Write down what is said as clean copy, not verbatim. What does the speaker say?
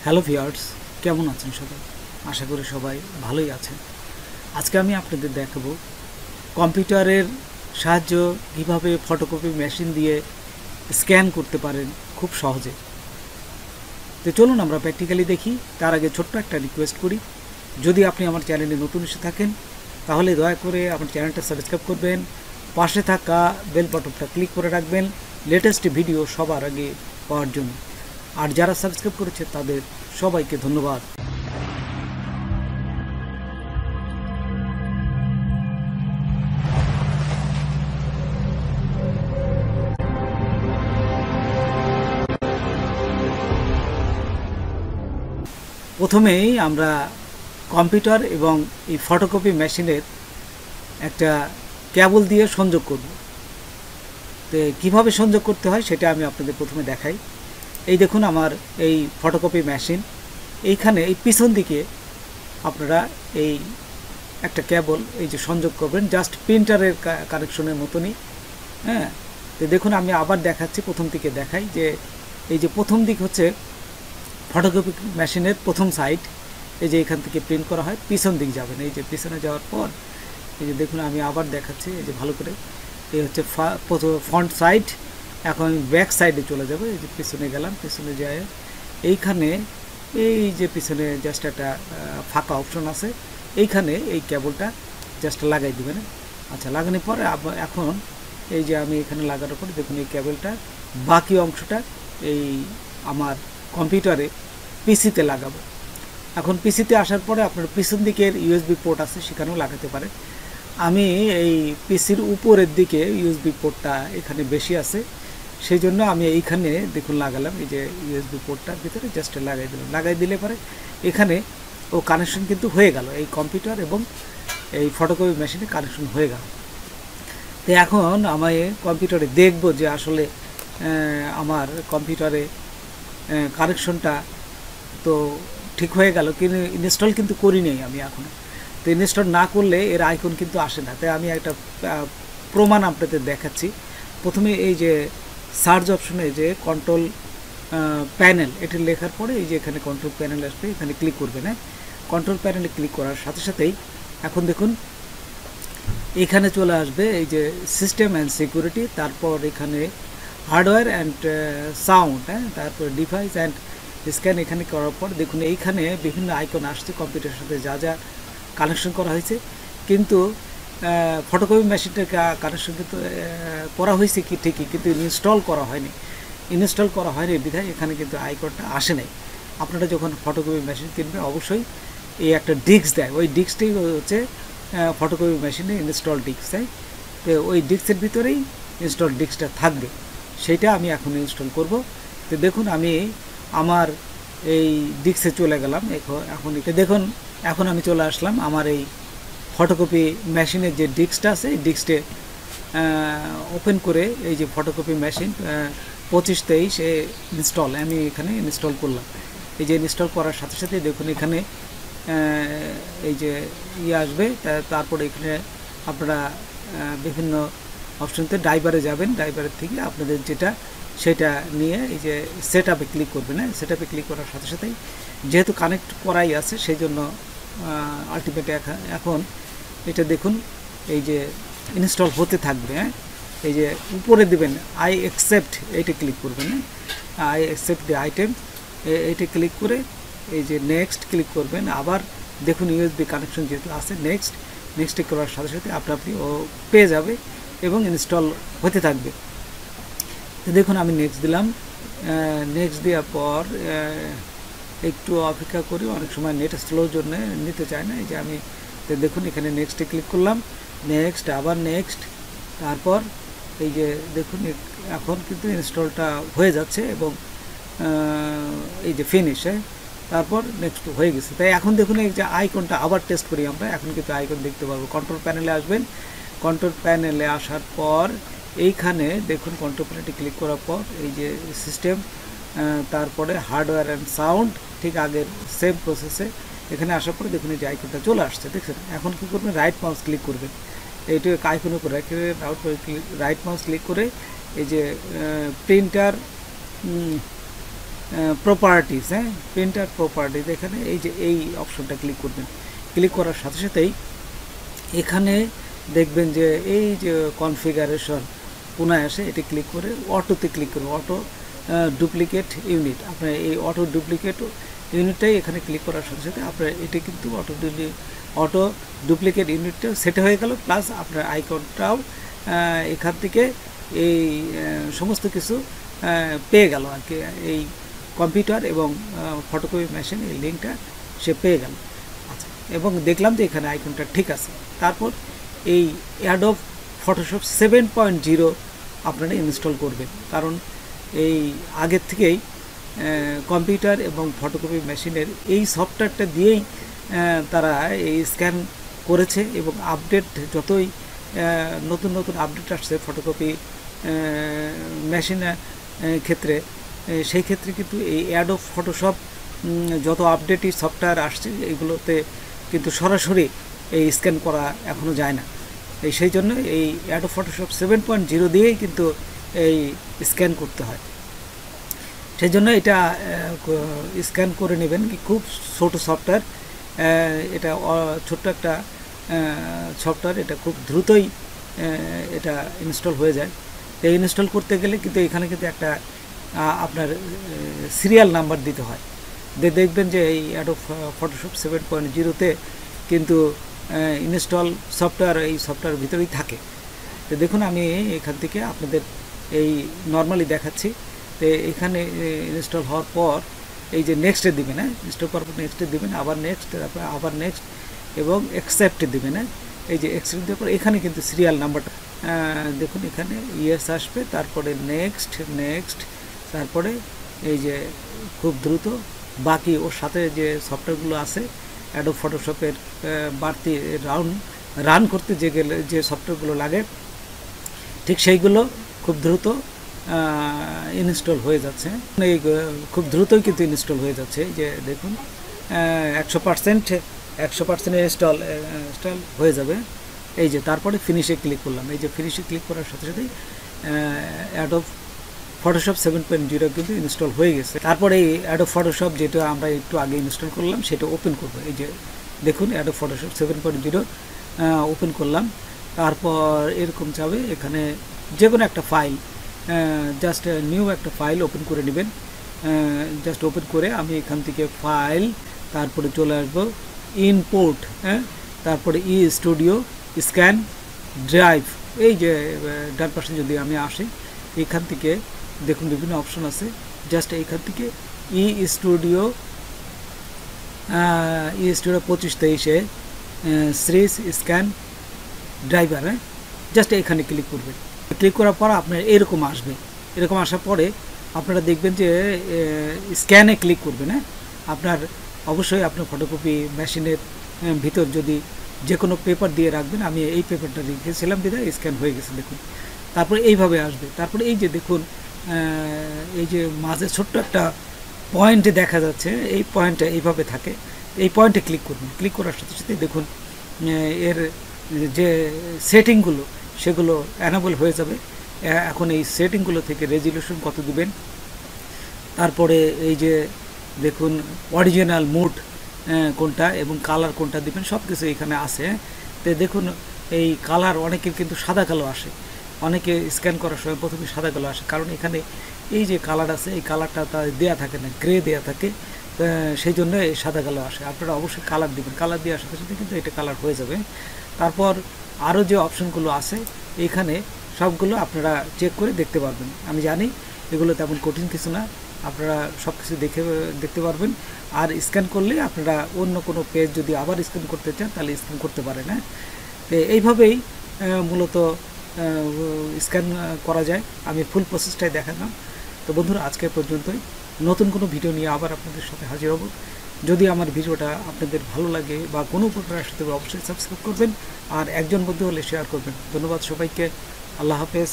Hello viewers, কেমন আছেন সবাই? আশা করি সবাই ভালোই আছেন। আজকে আমি আপনাদের দেখাবো কম্পিউটারের সাহায্য কীভাবে ফটোকপি মেশিন দিয়ে স্ক্যান করতে পারেন খুব সহজে। তো চলুন আমরা প্র্যাকটিক্যালি দেখি। তার আগে ছোট্ট একটা রিকোয়েস্ট করি, যদি আপনি আমার চ্যানেলে নতুন এসে থাকেন তাহলে দয়া করে আমার চ্যানেলটা সাবস্ক্রাইব করবেন, পাশে থাকা বেল বাটনটা ক্লিক করে রাখবেন লেটেস্ট ভিডিও সবার আগে পাওয়ার জন্য। আর যারা সাবস্ক্রাইব করেছে তাদের সবাইকে ধন্যবাদ। প্রথমেই আমরা কম্পিউটার এবং এই ফটোকপি মেশিনের একটা কেবল দিয়ে সংযোগ করব। তো কীভাবে সংযোগ করতে হয় সেটা আমি আপনাদের প্রথমে দেখাই। এই দেখুন আমার এই ফটোকপি মেশিন, এইখানে এই পিছন দিকে আপনারা এই একটা কেবল এই যে সংযোগ করবেন, জাস্ট প্রিন্টারের কানেকশনের মতনই। হ্যাঁ, তো দেখুন আমি আবার দেখাচ্ছি, প্রথম দিকে দেখাই যে এই যে প্রথম দিক হচ্ছে ফটোকপি মেশিনের প্রথম সাইড, এই যে এখান থেকে প্রিন্ট করা হয়, পিছন দিক যাবেন। এই যে পিছনে যাওয়ার পর এই যে দেখুন আমি আবার দেখাচ্ছি, এই যে ভালো করে, এই হচ্ছে ফ্রন্ট সাইড। এখন আমি ব্যাক সাইডে চলে যাব। এই যে পিছনে গেলাম, পিছনে যায় এইখানে এই যে পিছনে জাস্ট একটা ফাঁকা অপশন আছে, এইখানে এই কেবলটা জাস্ট লাগাই দেবেন। আচ্ছা, লাগানোর পরে এখন এই যে আমি এখানে লাগানোর পরে দেখুন এই কেবলটা বাকি অংশটা এই আমার কম্পিউটারে পিসিতে লাগাবো। এখন পিসিতে আসার পরে আপনার পিছন দিকের ইউএসবি পোর্ট আছে, সেখানেও লাগাতে পারেন। আমি এই পিসির উপরের দিকে ইউএসবি পোর্টটা এখানে বেশি আছে, সেই জন্য আমি এইখানে দেখুন লাগালাম। এই যে ইউএসবি পোর্টটার ভিতরে জাস্ট লাগাই দিলাম। লাগাই দিলে পরে এখানে ও কানেকশন কিন্তু হয়ে গেল, এই কম্পিউটার এবং এই ফটোকপি মেশিনে কানেকশন হয়ে গেল। তো এখন আমি কম্পিউটারে দেখব যে আসলে আমার কম্পিউটারে কানেকশনটা তো ঠিক হয়ে গেল, কিন্তু ইনস্টল কিন্তু করি নেই আমি এখনও। তো ইনস্টল না করলে এর আইকন কিন্তু আসে না। তাই আমি একটা প্রমাণ আপনাদের দেখাচ্ছি। প্রথমে এই যে সার্চ অপশনে যে কন্ট্রোল প্যানেল, এটি লেখার পরে এই যে এখানে কন্ট্রোল প্যানেল আসবে, এখানে ক্লিক করবেন। হ্যাঁ, কন্ট্রোল প্যানেলে ক্লিক করার সাথে সাথেই এখন দেখুন এখানে চলে আসবে এই যে সিস্টেম অ্যান্ড সিকিউরিটি, তারপর এখানে হার্ডওয়্যার অ্যান্ড সাউন্ড, হ্যাঁ, তারপর ডিভাইস অ্যান্ড স্ক্যান। এখানে করার পর দেখুন এইখানে বিভিন্ন আইকন আসছে কম্পিউটারের সাথে যা যা কানেকশন করা হয়েছে, কিন্তু ফটোকপি মেশিনটার কানেকশন কিন্তু করা হয়েছে কি ঠিকই, কিন্তু ইনস্টল করা হয়নি। ইনস্টল করা হয়নি বিধায় এখানে কিন্তু আইকনটা আসে নাই। আপনারা যখন ফটোকপি মেশিন কিনবেন অবশ্যই এই একটা ডিস্ক দেয়, ওই ডিস্কটাই হচ্ছে ফটোকপি মেশিনে ইনস্টল ডিস্ক দেয়। তো ওই ডিস্কের ভিতরেই ইনস্টল ডিস্কটা থাকবে, সেইটা আমি এখন ইনস্টল করব। তো দেখুন আমি আমার এই ডিস্কে চলে গেলাম। এখন এটা দেখুন, এখন আমি চলে আসলাম আমার এই ফটোকপি মেশিনের যে ডিস্কটা আছে, এই ডিস্কটে ওপেন করে এই যে ফটোকপি মেশিন 2523 ইনস্টল আমি এখানে ইনস্টল করলাম। এই যে ইনস্টল করার সাথে সাথে দেখুন এখানে এই যে আসবে, তারপরে এখানে আপনারা বিভিন্ন অপশনতে ড্রাইভারে যাবেন, ড্রাইভারের থেকে আপনাদের যেটা সেটা নিয়ে এই যে সেট আপে ক্লিক করবেন। হ্যাঁ, সেট আপে ক্লিক করার সাথে সাথেই যেহেতু কানেক্ট করাই আছে সেই জন্য আলটিমেট এখন এটা দেখুন এই যে ইনস্টল হতে থাকবে। হ্যাঁ, এই যে উপরে দেবেন আই অ্যাকসেপ্ট, এইটা ক্লিক করবেন। আই অ্যাকসেপ্ট দি আইটেম, এইটা ক্লিক করে এই যে নেক্সট ক্লিক করবেন। আবার দেখুন ইউএসবি কানেকশন যেহেতু আছে, নেক্সটে করার সাথে সাথে আপনি ও পেয়ে যাবে এবং ইনস্টল হতে থাকবে। তো দেখুন আমি নেক্সট দিলাম। নেক্সট দেওয়ার পর একটু অপেক্ষা করি, অনেক সময় নেট স্লোর জন্য নিতে চায় না। এই যে আমি দেখুন এখানে নেক্সটে ক্লিক করলাম, নেক্সট, আবার নেক্সট, তারপর এই যে দেখুন এখন কিন্তু ইনস্টলটা হয়ে যাচ্ছে এবং এই যে ফিনিশ, তারপর নেক্সট হয়ে গেছে। তাই এখন দেখুন এই যে আইকনটা আবার টেস্ট করি আমরা, এখন কিন্তু আইকন দেখতে পাবো। কন্ট্রোল প্যানেলে আসবেন, কন্ট্রোল প্যানেলে আসার পর এইখানে দেখুন কন্ট্রোল প্যানেলটি ক্লিক করার পর এই যে সিস্টেম, তারপরে হার্ডওয়্যার অ্যান্ড সাউন্ড, ঠিক আগের সেম প্রসেসে এখানে আসার পরে দেখুন এই যে আইকনটা চলে আসছে, দেখছেন। এখন কী করবেন, রাইট মাউস ক্লিক করবেন, এইটা আইকনের উপর রেখে রাইট মাউস ক্লিক করে এই যে প্রিন্টার প্রপার্টিস, হ্যাঁ, প্রিন্টার প্রপার্টিস, এখানে এই যে এই অপশনটা ক্লিক করবেন। ক্লিক করার সাথে সাথেই এখানে দেখবেন যে এই যে কনফিগারেশন পুনরায় আসে, এটি ক্লিক করে অটোতে ক্লিক করুন, অটো ডুপ্লিকেট ইউনিট। আপনার এই অটো ডুপ্লিকেট ইউনিটটাই এখানে ক্লিক করার সাথে সাথে আপনার এটি কিন্তু অটো ডুপ্লিকেট ইউনিটটা সেট হয়ে গেল, প্লাস আপনার আইকনটাও এখান থেকে এই সমস্ত কিছু পেয়ে গেল আর কি। এই কম্পিউটার এবং ফটোকপি মেশিন এই লিঙ্কটা সে পেয়ে গেল। আচ্ছা, এবং দেখলাম যে এখানে আইকনটা ঠিক আছে। তারপর এই অ্যাডোব ফটোশপ 7.0 আপনারা ইনস্টল করবেন, কারণ এই আগের থেকেই কম্পিউটার এবং ফটোকপি মেশিনের এই সফটওয়্যারটা দিয়েই তারা এই স্ক্যান করেছে, এবং আপডেট যতই নতুন নতুন আপডেট আসছে ফটোকপি মেশিনের ক্ষেত্রে, সেই ক্ষেত্রে কিন্তু এই অ্যাডোব ফটোশপ যত আপডেটই সফটওয়্যার আসছে এগুলোতে কিন্তু সরাসরি এই স্ক্যান করা এখনও যায় না। সেই জন্য এই অ্যাডোব ফটোশপ 7.0 দিয়েই কিন্তু এই স্ক্যান করতে হয়। সেই জন্য এটা স্ক্যান করে নেবেন, কি খুব ছোট সফটওয়্যার, এটা ছোট্ট একটা সফটওয়্যার, এটা খুব দ্রুতই এটা ইনস্টল হয়ে যায়। তো ইনস্টল করতে গেলে কিন্তু এখানে কিন্তু একটা আপনার সিরিয়াল নাম্বার দিতে হয়। দেখবেন যে এই অ্যাডোব ফটোশপ 7.0-তে কিন্তু ইনস্টল সফটওয়্যার এই সফটওয়্যার ভিতরেই থাকে। তো দেখুন আমি এখান থেকে আপনাদের এই নর্মালি দেখাচ্ছি। তো এখানে ইনস্টল হওয়ার পর এই যে নেক্সটে দিবেন, হ্যাঁ, ইনস্টল করার পর নেক্সটে দিবেন, আবার নেক্সট, তারপর আবার নেক্সট এবং অ্যাকসেপ্টে দিবেন। হ্যাঁ, এই যে অ্যাকসেপ্ট দেওয়ার পর এখানে কিন্তু সিরিয়াল নাম্বারটা দেখুন, এখানে ইয়েস আসবে, তারপরে নেক্সট নেক্সট, তারপরে এই যে খুব দ্রুত বাকি ওর সাথে যে সফটওয়্যারগুলো আছে অ্যাডোব ফটোশপের বাড়তি রান করতে যে সফটওয়্যারগুলো লাগে, ঠিক সেইগুলো খুব দ্রুত ইনস্টল হয়ে যাচ্ছে। এই খুব দ্রুতই কিন্তু ইনস্টল হয়ে যাচ্ছে। যে দেখুন 100% ইনস্টল হয়ে যাবে। এই যে তারপরে ফিনিশে ক্লিক করলাম, এই যে ফিনিশে ক্লিক করার সাথে সাথেই অ্যাডোব ফটোশপ 7.0 কিন্তু ইনস্টল হয়ে গেছে। তারপরে এই অ্যাডোব ফটোশপ যেটা আমরা একটু আগে ইনস্টল করলাম সেটা ওপেন করবো। এই যে দেখুন অ্যাডোব ফটোশপ 7.0 ওপেন করলাম। তারপর এরকম যাবে, এখানে যে কোনো একটা ফাইল, জাস্ট নিউ একটা ফাইল ওপেন করে নেবেন। জাস্ট ওপেন করে আমি এখান থেকে ফাইল, তারপরে চলে আসবো ইম্পোর্ট, হ্যাঁ, তারপরে স্টুডিও স্ক্যান ড্রাইভ। এই যে ডান পাশে যদি আমি আসি, এখান থেকে দেখুন বিভিন্ন অপশন আছে। জাস্ট এইখান থেকে স্টুডিও 2523 সিরিজ স্ক্যান ড্রাইভার, হ্যাঁ, জাস্ট এখানে ক্লিক করবেন। ক্লিক করার পর আপনার এরকম আসবে। এরকম আসার পরে আপনারা দেখবেন যে স্ক্যানে ক্লিক করবেন। হ্যাঁ, আপনার অবশ্যই আপনার ফটোকপি মেশিনের ভিতর যদি যে কোনো পেপার দিয়ে রাখবেন, আমি এই পেপারটা রেখেছিলাম বিধায় স্ক্যান হয়ে গেছে। দেখুন তারপরে এইভাবে আসবে। তারপরে এই যে দেখুন এই যে মাঝে ছোট্ট একটা পয়েন্টে দেখা যাচ্ছে, এই পয়েন্টটা এইভাবে থাকে, এই পয়েন্টে ক্লিক করবেন। ক্লিক করার সাথে সাথে দেখুন এর যে সেটিংগুলো সেগুলো অ্যানাবল হয়ে যাবে। এখন এই সেটিংগুলো থেকে রেজুলেশন কত দিবেন, তারপরে এই যে দেখুন অরিজিনাল মুড কোনটা এবং কালার কোনটা দিবেন, সব কিছু এখানে আছে। তো দেখুন এই কালার অনেকের কিন্তু সাদা কালো আসে, অনেকে স্ক্যান করার সময় প্রথমে সাদা কালো আসে, কারণ এখানে এই যে কালার আছে এই কালারটা তার দেওয়া থাকে না, গ্রে দেওয়া থাকে, সেই জন্য এই সাদা কালো আসে। আপনারা অবশ্যই কালার দিবেন, কালার দেওয়ার সাথে সাথে কিন্তু এটা কালার হয়ে যাবে। তারপর আরও যে অপশনগুলো আছে এখানে সবগুলো আপনারা চেক করে দেখতে পারবেন। আমি জানি এগুলো তেমন কঠিন কিছু না, আপনারা সব কিছু দেখতে পারবেন। আর স্ক্যান করলে আপনারা অন্য কোনো পেজ যদি আবার স্ক্যান করতে চান তাহলে স্ক্যান করতে পারেন। হ্যাঁ, তো এইভাবেই মূলত স্ক্যান করা যায়। আমি ফুল প্রসেসটাই দেখালাম। তো বন্ধুরা আজকে পর্যন্তই, নতুন কোনো ভিডিও নিয়ে আবার আপনাদের সাথে হাজির হব। যদি আমার ভিডিওটা আপনাদের ভালো লাগে বা কোনো উপকার আসতে অবশ্যই সাবস্ক্রাইব করবেন, আর একজন বন্ধু হলে শেয়ার করবেন। ধন্যবাদ সবাইকে, আল্লাহ হাফেজ।